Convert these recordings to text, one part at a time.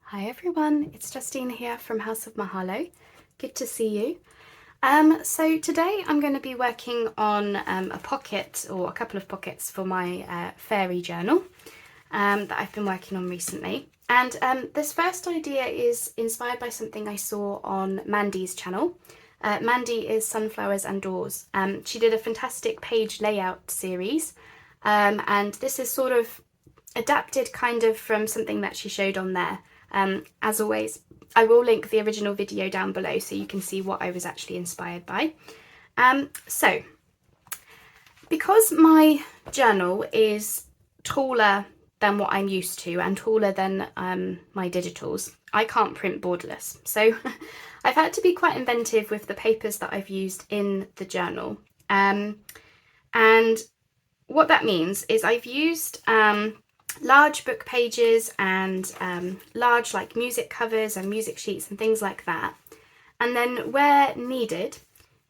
Hi everyone, it's Justine here from House of Mahalo. Good to see you. So today I'm going to be working on a pocket or a couple of pockets for my fairy journal that I've been working on recently. And this first idea is inspired by something I saw on Mandy's channel. Mandy is Sunflowers and Doors. She did a fantastic page layout series, and this is sort of adapted kind of from something that she showed on there. As always, I will link the original video down below so you can see what I was actually inspired by. So, because my journal is taller than what I'm used to and taller than my digitals, I can't print borderless. So I've had to be quite inventive with the papers that I've used in the journal. And what that means is I've used large book pages and large like music covers and music sheets and things like that. And then where needed,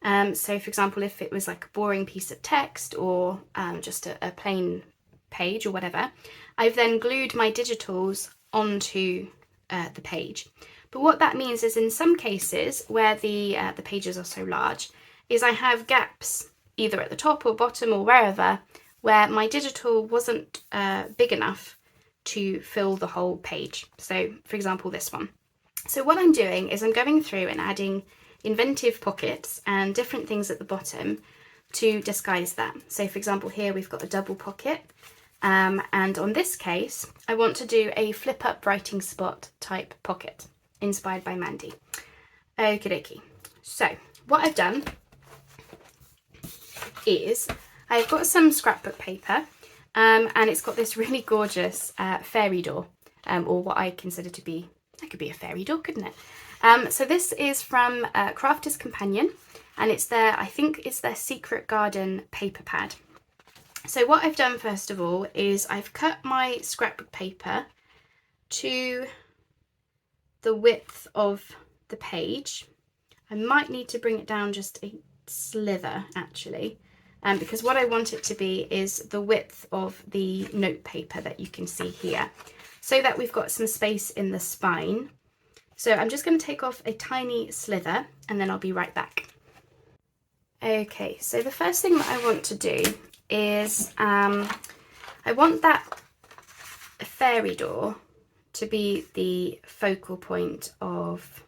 so for example, if it was like a boring piece of text or just a plain page or whatever, I've then glued my digitals onto the page. But what that means is in some cases where the pages are so large is I have gaps either at the top or bottom or wherever where my digital wasn't big enough to fill the whole page. So for example, this one. So what I'm doing is I'm going through and adding inventive pockets and different things at the bottom to disguise that. So for example, here we've got a double pocket. And on this case, I want to do a flip up writing spot type pocket inspired by Mandy. Okie dokie. So what I've done is I've got some scrapbook paper and it's got this really gorgeous fairy door, or what I consider to be, that could be a fairy door, couldn't it? So this is from Crafter's Companion, and it's their, I think it's their Secret Garden paper pad. So what I've done first of all is I've cut my scrapbook paper to the width of the page. I might need to bring it down just a slither actually. Because what I want it to be is the width of the note paper that you can see here, so that we've got some space in the spine. So I'm just going to take off a tiny slither and then I'll be right back. Okay, so the first thing that I want to do is I want that fairy door to be the focal point of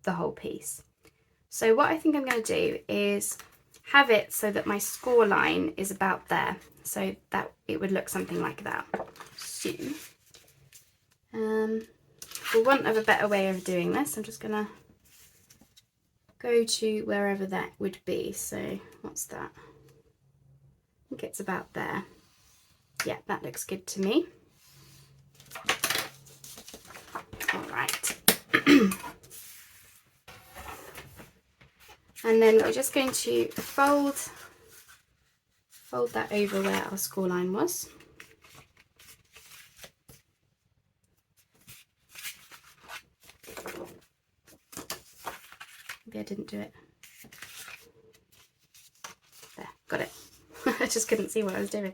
the whole piece. So what I think I'm going to do is have it so that my score line is about there, so that it would look something like that. So, for want of a better way of doing this, I'm just gonna go to wherever that would be. So what's that? I think it's about there. Yeah, that looks good to me. All right. And then we're just going to fold that over where our score line was. Maybe I didn't do it. There, got it. I just couldn't see what I was doing.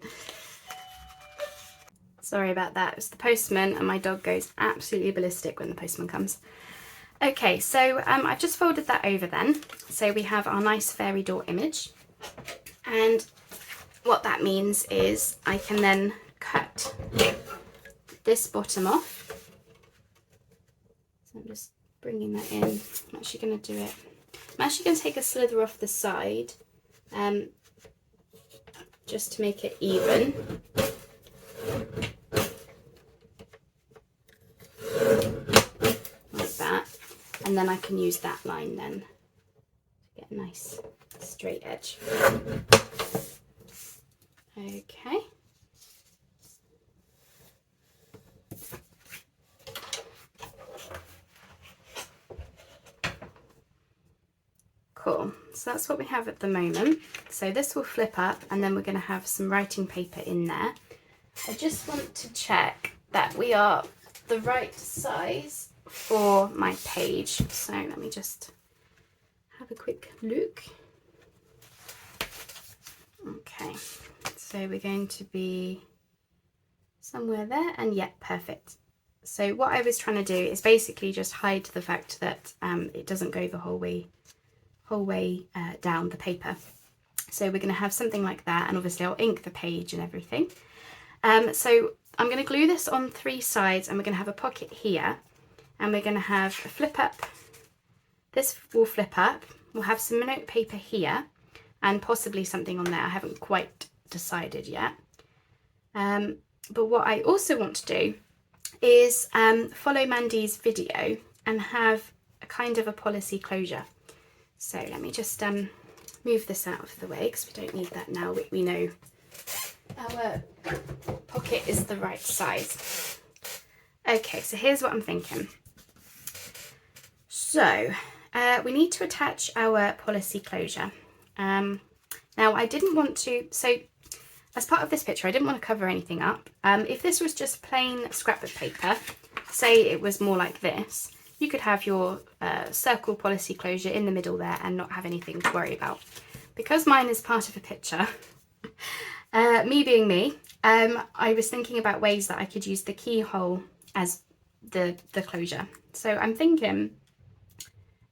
Sorry about that. It's the postman and my dog goes absolutely ballistic when the postman comes. Okay, so I've just folded that over then. So we have our nice fairy door image. And what that means is I can then cut this bottom off. So I'm just bringing that in. I'm actually going to do it. I'm actually going to take a slither off the side just to make it even. And then I can use that line then to get a nice straight edge. Okay. Cool. So that's what we have at the moment. So this will flip up and then we're going to have some writing paper in there. I just want to check that we are the right size for my page. So let me just have a quick look. Okay, so we're going to be somewhere there, and yeah, perfect. So what I was trying to do is basically just hide the fact that it doesn't go the whole way down the paper. So we're going to have something like that, and obviously I'll ink the page and everything. So I'm going to glue this on 3 sides, and we're going to have a pocket here, and we're going to have a flip up. This will flip up. We'll have some note paper here, and possibly something on there. I haven't quite decided yet. But what I also want to do is follow Mandy's video and have a kind of a policy closure. So let me just move this out of the way, because we don't need that now. We know our pocket is the right size. Okay, so here's what I'm thinking. So we need to attach our policy closure. Now I didn't want to, so as part of this picture I didn't want to cover anything up. If this was just plain scrapbook paper, say it was more like this, you could have your circle policy closure in the middle there and not have anything to worry about. Because mine is part of a picture, me being me, I was thinking about ways that I could use the keyhole as the closure. So I'm thinking,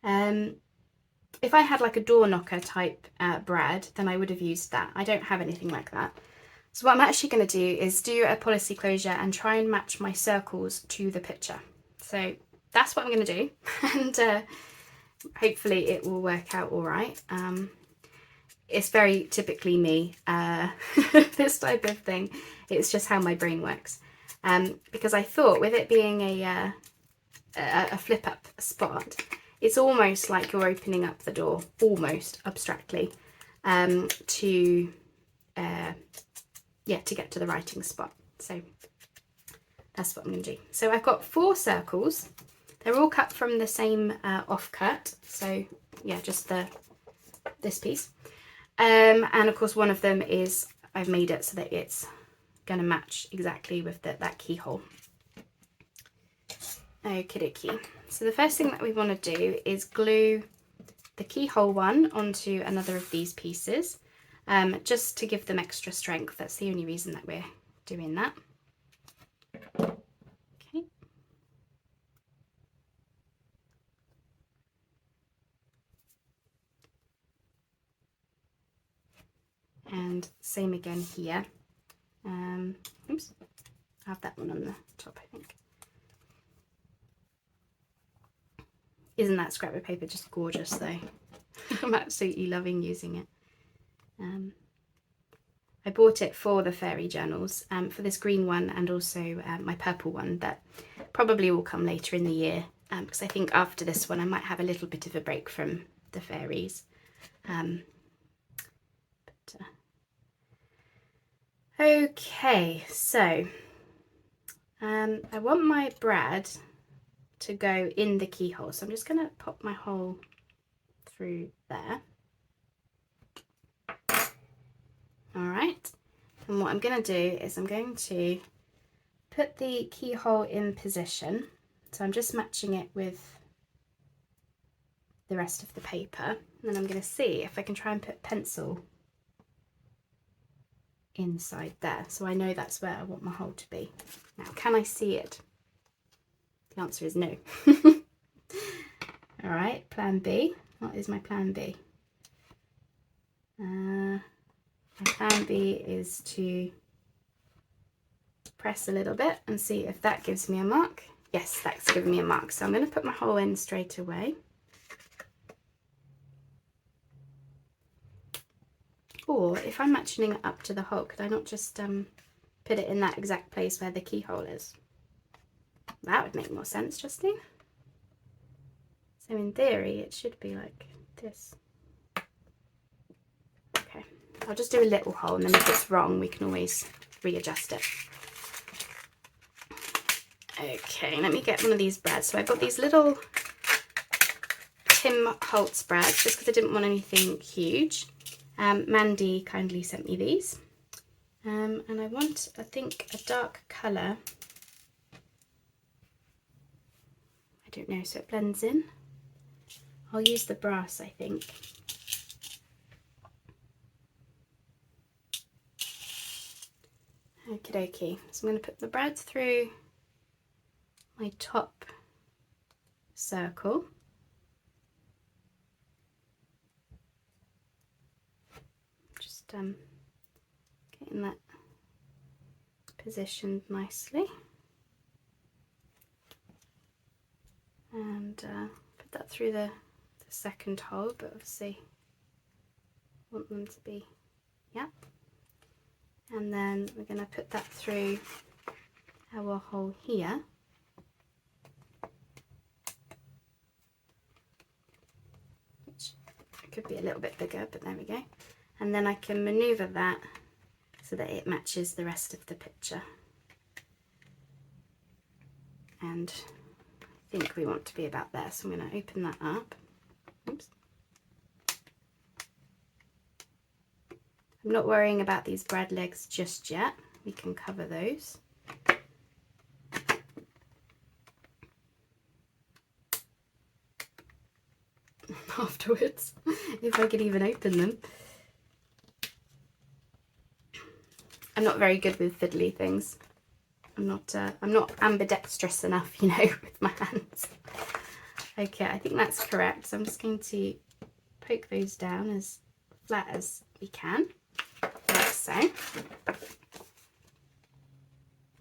if I had like a door knocker type brad, then I would have used that. I don't have anything like that. So what I'm actually going to do is do a policy closure and try and match my circles to the picture. So that's what I'm going to do, and hopefully it will work out all right. It's very typically me, this type of thing. It's just how my brain works. Because I thought with it being a flip up spot, it's almost like you're opening up the door, almost abstractly, to get to the writing spot. So that's what I'm going to do. So I've got 4 circles. They're all cut from the same offcut. So yeah, just this piece. And of course one of them is, I've made it so that it's going to match exactly with that keyhole. Okie dokie. So the first thing that we want to do is glue the keyhole one onto another of these pieces, just to give them extra strength. That's the only reason that we're doing that. Okay. And same again here. Oops, I have that one on the top, I think. Isn't that scrapbook paper just gorgeous though? I'm absolutely loving using it. I bought it for the fairy journals, for this green one and also my purple one that probably will come later in the year, because I think after this one I might have a little bit of a break from the fairies. Okay, so I want my brad to go in the keyhole, so I'm just going to pop my hole through there. Alright, and what I'm going to do is I'm going to put the keyhole in position, so I'm just matching it with the rest of the paper, and then I'm going to see if I can try and put pencil inside there, so I know that's where I want my hole to be. Now, can I see it? The answer is no. Alright, plan B. What is my plan B? My plan B is to press a little bit and see if that gives me a mark. Yes, that's giving me a mark. So I'm going to put my hole in straight away. Or if I'm matching it up to the hole, could I not just put it in that exact place where the keyhole is? That would make more sense, Justine. So in theory, it should be like this. Okay, I'll just do a little hole, and then if it's wrong, we can always readjust it. Okay, let me get one of these brads. So I've got these little Tim Holtz brads, just because I didn't want anything huge. Mandy kindly sent me these. And I want, I think, a dark colour. I don't know, so it blends in. I'll use the brass, I think. Okie dokie. So I'm going to put the brad through my top circle. Just getting that positioned nicely. And put that through the second hole, but obviously want them to be, yeah. And then we're going to put that through our hole here. Which could be a little bit bigger, but there we go. And then I can maneuver that so that it matches the rest of the picture. And I think we want to be about there, so I'm going to open that up. Oops. I'm not worrying about these brad legs just yet. We can cover those. Afterwards, if I could even open them. I'm not very good with fiddly things. I'm not ambidextrous enough, you know, with my hands. Okay, I think that's correct. So I'm just going to poke those down as flat as we can, like so.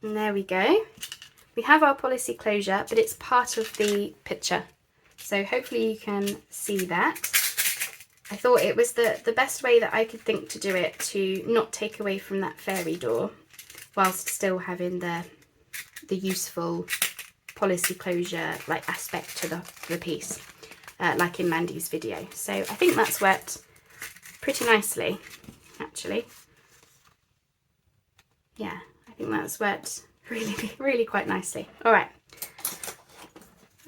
And there we go. We have our policy closure, but it's part of the picture. So hopefully you can see that. I thought it was the best way that I could think to do it, to not take away from that fairy door whilst still having the useful policy closure like aspect to the piece, like in Mandy's video. So I think that's worked pretty nicely, actually. Yeah, I think that's worked really quite nicely. All right,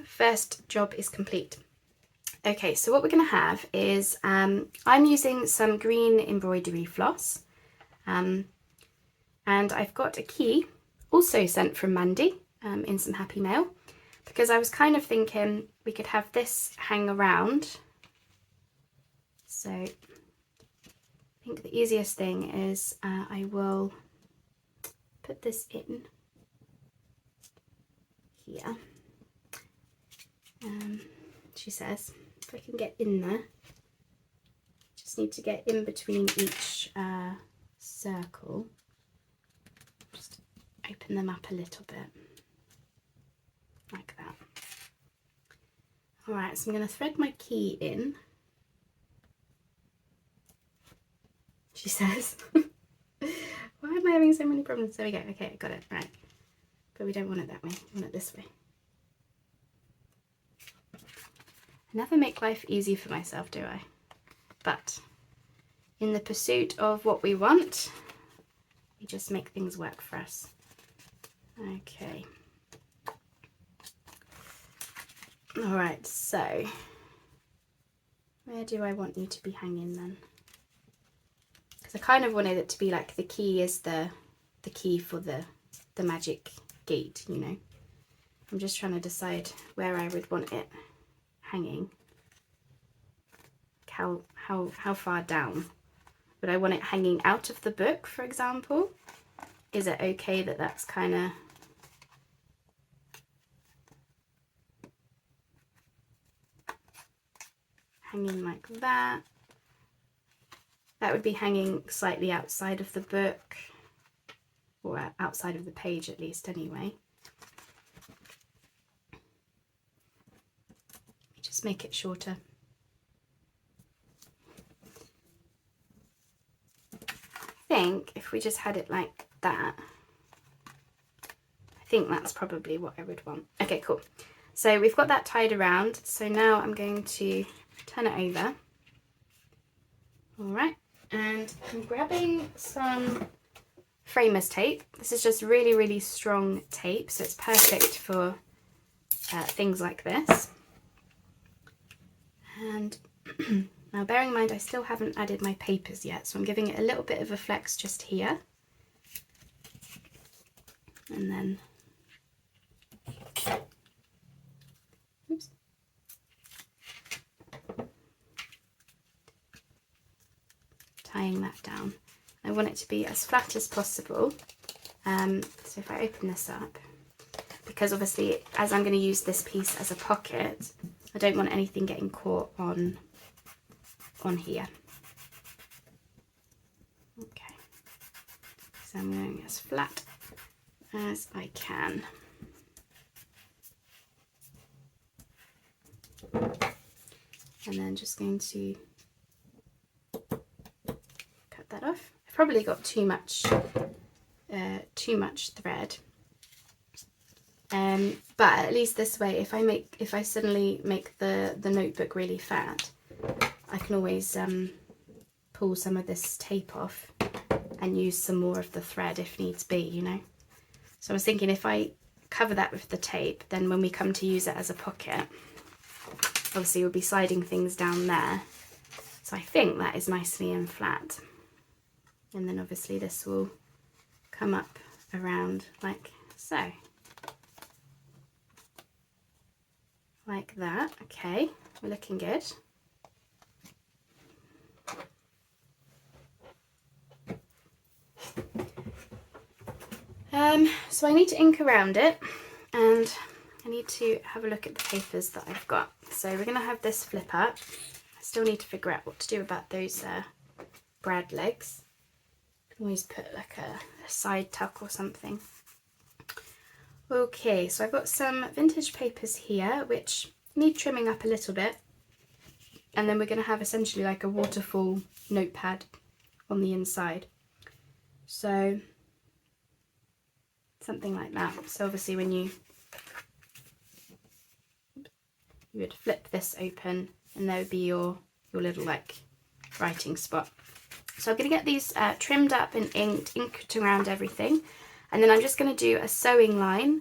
first job is complete. Okay, so what we're going to have is I'm using some green embroidery floss, and I've got a key also sent from Mandy in some happy mail, because I was kind of thinking we could have this hang around. So I think the easiest thing is I will put this in here. She says if I can get in there, just need to get in between each circle. Just open them up a little bit, like that. All right, so I'm going to thread my key in, she says. Why am I having so many problems? There we go. Okay, I got it. Right, but we don't want it that way. We want it this way. I never make life easy for myself, do I? But in the pursuit of what we want, we just make things work for us. Okay. All right, so where do I want you to be hanging then? Because I kind of wanted it to be like the key is the key for the magic gate, you know. I'm just trying to decide where I would want it hanging. How far down? Would I want it hanging out of the book, for example? Is it okay that that's kind of hanging like that? That would be hanging slightly outside of the book, or outside of the page at least anyway. Just make it shorter. I think if we just had it like that, I think that's probably what I would want. Okay, cool. So we've got that tied around. So now I'm going to turn it over. All right, and I'm grabbing some framers tape. This is just really strong tape, so it's perfect for things like this. And now bearing in mind I still haven't added my papers yet, so I'm giving it a little bit of a flex just here. And then, oops. Tying that down. I want it to be as flat as possible. So if I open this up, because obviously as I'm going to use this piece as a pocket, I don't want anything getting caught on here. Okay, so I'm going as flat as I can. And then just going to cut that off. I've probably got too much thread. But at least this way, if I suddenly make the notebook really fat, I can always pull some of this tape off and use some more of the thread if needs be, you know. So I was thinking if I cover that with the tape, then when we come to use it as a pocket, obviously we'll be sliding things down there. So I think that is nicely in flat. And then obviously this will come up around like so. Like that. Okay, we're looking good. So I need to ink around it, and I need to have a look at the papers that I've got. So we're going to have this flip up. I still need to figure out what to do about those brad legs. I can always put like a side tuck or something. Okay, so I've got some vintage papers here which need trimming up a little bit, and then we're going to have essentially like a waterfall notepad on the inside. So something like that. So obviously when you would flip this open, and there would be your little like writing spot. So I'm going to get these trimmed up and inked around everything, and then I'm just going to do a sewing line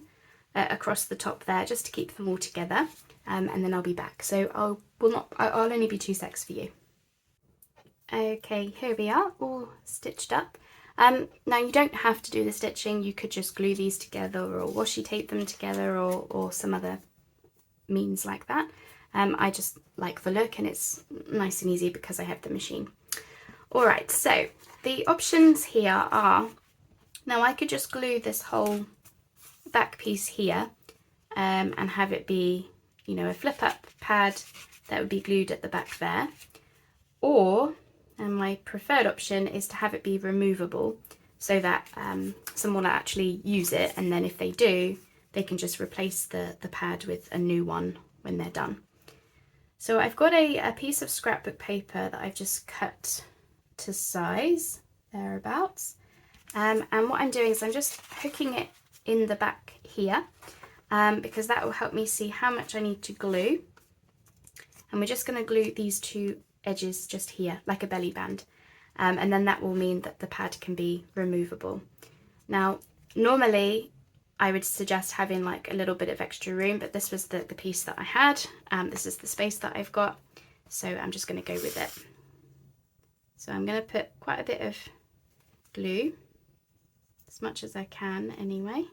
across the top there just to keep them all together, and then I'll be back. So I'll only be 2 secs for you. Okay, here we are, all stitched up. Now you don't have to do the stitching, you could just glue these together or washi tape them together or some other means like that. I just like the look, and it's nice and easy because I have the machine. Alright, so the options here are, now I could just glue this whole back piece here and have it be, you know, a flip up pad that would be glued at the back there, or and my preferred option is to have it be removable so that someone will actually use it, and then if they do, they can just replace the pad with a new one when they're done. So I've got a piece of scrapbook paper that I've just cut to size, thereabouts. And what I'm doing is I'm just hooking it in the back here because that will help me see how much I need to glue. And we're just going to glue these two edges just here like a belly band, and then that will mean that the pad can be removable. Now normally I would suggest having like a little bit of extra room, but this was the piece that I had. This is the space that I've got, so I'm just going to go with it. So I'm going to put quite a bit of glue, as much as I can anyway,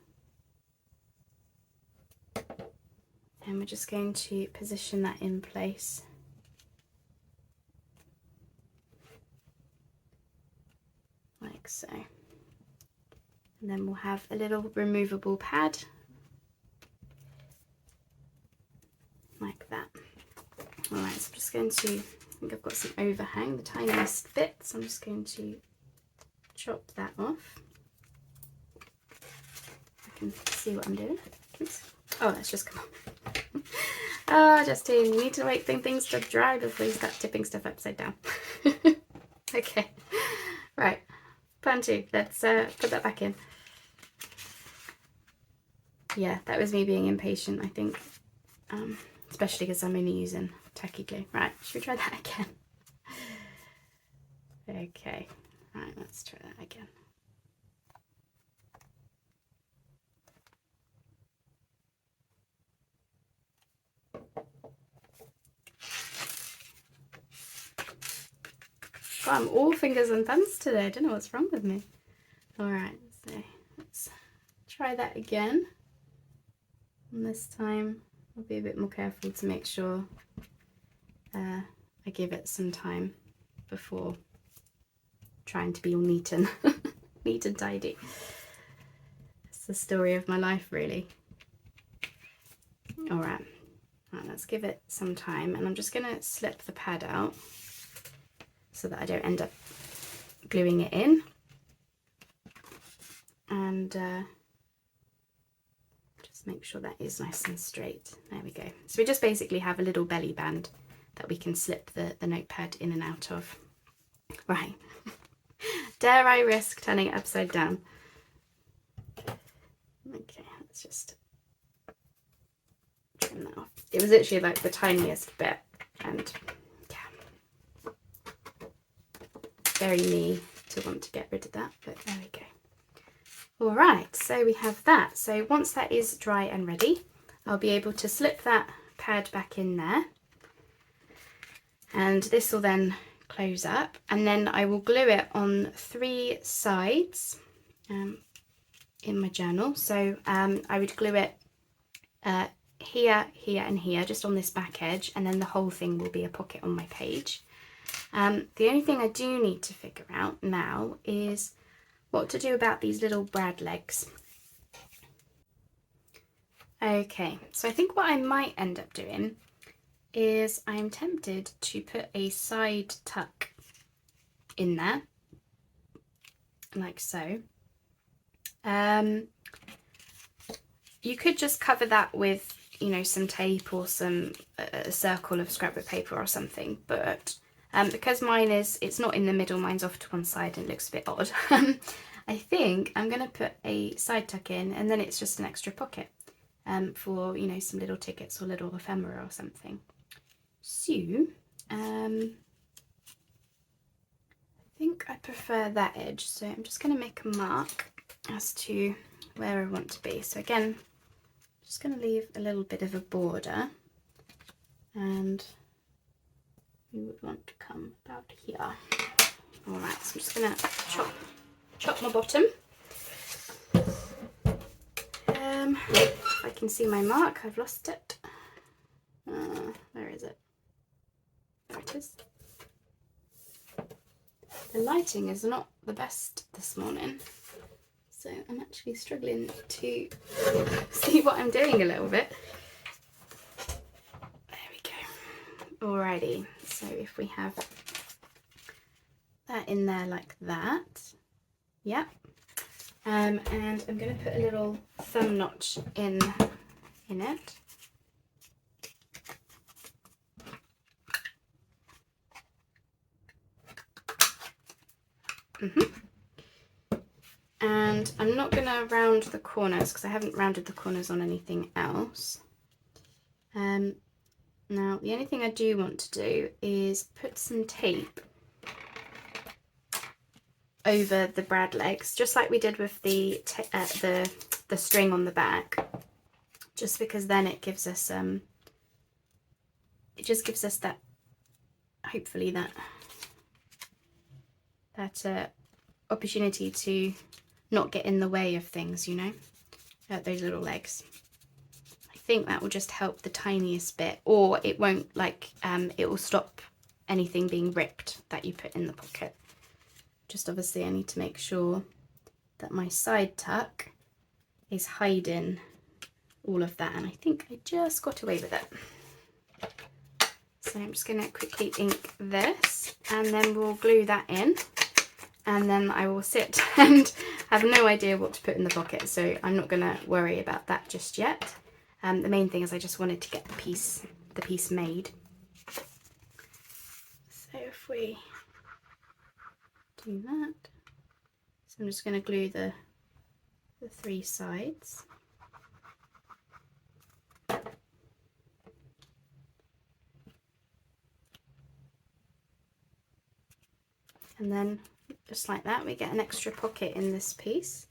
and we're just going to position that in place. Like so. And then we'll have a little removable pad like that. Alright, so I'm just going to, I think I've got some overhang, the tiniest bit, so I'm just going to chop that off. I can see what I'm doing. Oops. Oh, that's just come on. Oh, Justine, you need to wait for things to dry before you start tipping stuff upside down. Okay, right. Plan 2, let's put that back in. Yeah, that was me being impatient, I think, especially because I'm only using tacky glue. Right, should we try that again? Okay, right, let's try that again. God, I'm all fingers and thumbs today. I don't know what's wrong with me. Alright, so let's try that again. And this time I'll be a bit more careful to make sure I give it some time before trying to be all neat and neat and tidy. It's the story of my life, really. All right, let's give it some time, and I'm just going to slip the pad out so that I don't end up gluing it in. And just make sure that is nice and straight. There we go. So we just basically have a little belly band that we can slip the notepad in and out of. Right. Dare I risk turning it upside down? Okay, let's just trim that off. It was literally like the tiniest bit, and yeah, very me to want to get rid of that, but there we go. All right, so we have that. So once that is dry and ready, I'll be able to slip that pad back in there, and this will then close up, and then I will glue it on 3 sides in my journal. So I would glue it here, here and here, just on this back edge, and then the whole thing will be a pocket on my page. The only thing I do need to figure out now is what to do about these little brad legs. Okay, so I think what I might end up doing is I'm tempted to put a side tuck in there, like so. You could just cover that with, you know, some tape or some a circle of scrapbook paper or something, but because mine it's not in the middle, mine's off to one side and it looks a bit odd. I think I'm going to put a side tuck in, and then it's just an extra pocket for, you know, some little tickets or little ephemera or something. So I think I prefer that edge, so I'm just going to make a mark as to where I want to be. So again, just going to leave a little bit of a border, and you would want to come about here. All right, so I'm just going to chop my bottom. If I can see my mark, I've lost it. Where is it? There it is. The lighting is not the best this morning, so I'm actually struggling to see what I'm doing a little bit. There we go. Alrighty, so if we have that in there like that, yeah. And I'm going to put a little thumb notch in it. And I'm not going to round the corners because I haven't rounded the corners on anything else. Now the only thing I do want to do is put some tape over the brad legs, just like we did with the string on the back, just because then it gives us it just gives us that, hopefully that opportunity to not get in the way of things, you know, those little legs. I think that will just help the tiniest bit, or it won't, like it will stop anything being ripped that you put in the pocket. Just obviously I need to make sure that my side tuck is hiding all of that, and I think I just got away with it. So I'm just going to quickly ink this, and then we'll glue that in, and then I will sit and have no idea what to put in the pocket, so I'm not going to worry about that just yet. The main thing is I just wanted to get the piece made. So if we do that, so I'm just going to glue the 3 sides. And then just like that, we get an extra pocket in this piece,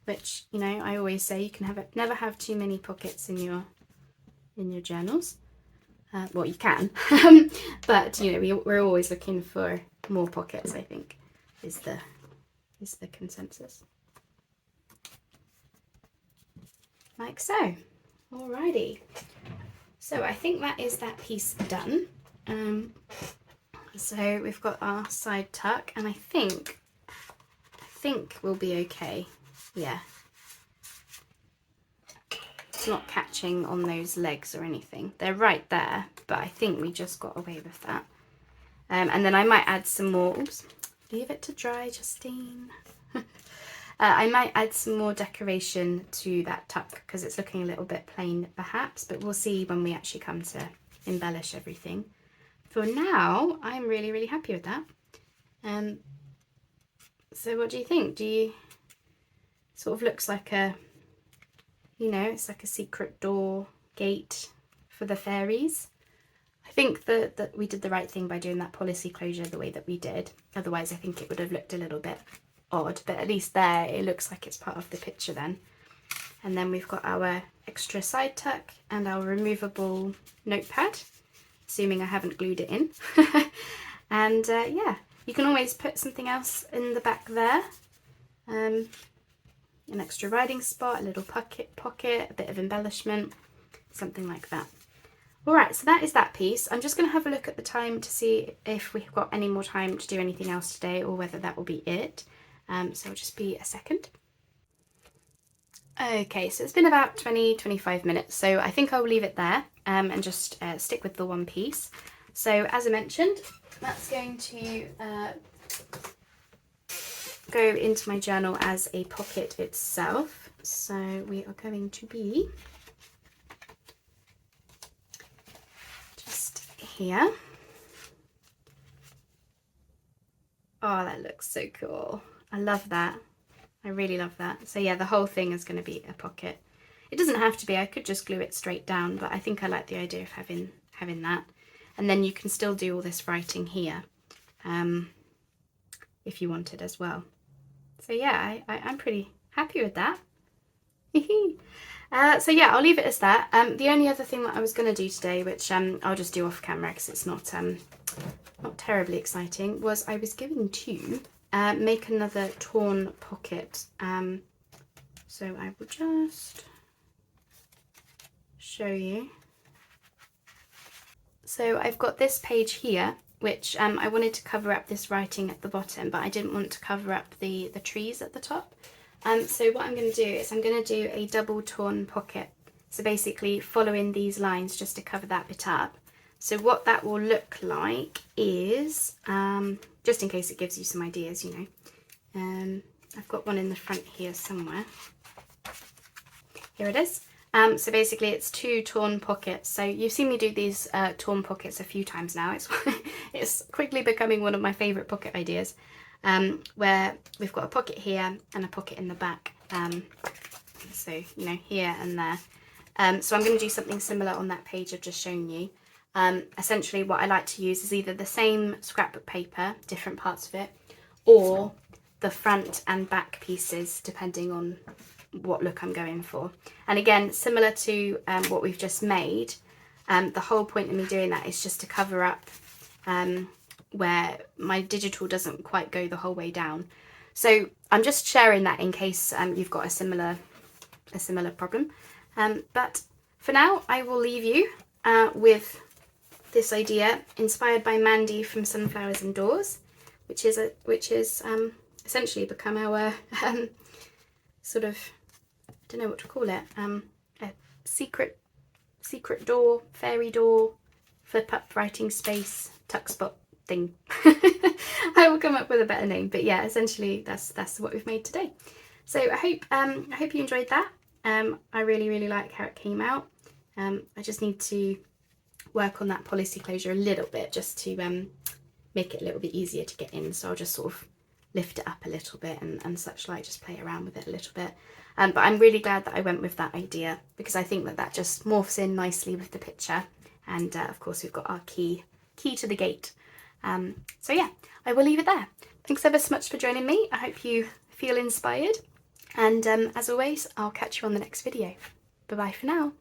which, you know, I always say you can never have too many pockets in your journals. Well, you can, but you know, we're always looking for more pockets, I think, is the consensus. Like so. Alrighty. So I think that is that piece done. So we've got our side tuck, and I think we'll be okay. Yeah. it's not catching on those legs or anything. They're right there, but I think we just got away with that. And then I might add some more, oops, leave it to dry, Justine. I might add some more decoration to that tuck because it's looking a little bit plain perhaps, but we'll see when we actually come to embellish everything. For now, I'm really, really happy with that. So what do you think? Do you, sort of looks like a, you know, it's like a secret door gate for the fairies. I think that we did the right thing by doing that policy closure the way that we did. Otherwise, I think it would have looked a little bit odd, but at least there it looks like it's part of the picture then. And then we've got our extra side tuck and our removable notepad, assuming I haven't glued it in. And yeah, you can always put something else in the back there. An extra writing spot, a little pocket, a bit of embellishment, something like that. Alright, so that is that piece. I'm just going to have a look at the time to see if we've got any more time to do anything else today or whether that will be it. So it'll just be a second. Okay, so it's been about 20-25 minutes, so I think I'll leave it there and just stick with the one piece. So as I mentioned, that's going to go into my journal as a pocket itself. So we are going to be just here. Oh, that looks so cool. I love that. I really love that. So yeah, the whole thing is going to be a pocket. It doesn't have to be, I could just glue it straight down, but I think I like the idea of having that. And then you can still do all this writing here if you wanted as well. So yeah, I'm pretty happy with that. So yeah, I'll leave it as that. The only other thing that I was going to do today, which I'll just do off camera because it's not terribly exciting, was I was going to make another torn pocket. So I will just show you. So I've got this page here, which I wanted to cover up this writing at the bottom, but I didn't want to cover up the trees at the top. So what I'm going to do is I'm going to do a double torn pocket. So basically following these lines just to cover that bit up. So what that will look like is, just in case it gives you some ideas, you know, I've got one in the front here somewhere. Here it is. So basically it's 2 torn pockets. So you've seen me do these torn pockets a few times now. It's quickly becoming one of my favourite pocket ideas, where we've got a pocket here and a pocket in the back. So, you know, here and there. So I'm going to do something similar on that page I've just shown you. Essentially what I like to use is either the same scrapbook paper, different parts of it, or the front and back pieces, depending on what look I'm going for. And again, similar to what we've just made, the whole point of me doing that is just to cover up where my digital doesn't quite go the whole way down. So I'm just sharing that in case you've got a similar problem. But for now, I will leave you with this idea inspired by Mandy from Sunflowers and Doors, which is essentially become our sort of, I don't know what to call it, a secret door, fairy door, flip up writing space, tuck spot thing. I will come up with a better name, but yeah, essentially that's what we've made today. So I hope you enjoyed that. I really like how it came out. I just need to work on that policy closure a little bit just to make it a little bit easier to get in. So I'll just sort of lift it up a little bit and such like, just play around with it a little bit. But I'm really glad that I went with that idea because I think that just morphs in nicely with the picture. And of course we've got our key to the gate. So yeah, I will leave it there. Thanks ever so much for joining me. I hope you feel inspired. And as always, I'll catch you on the next video. Bye bye for now.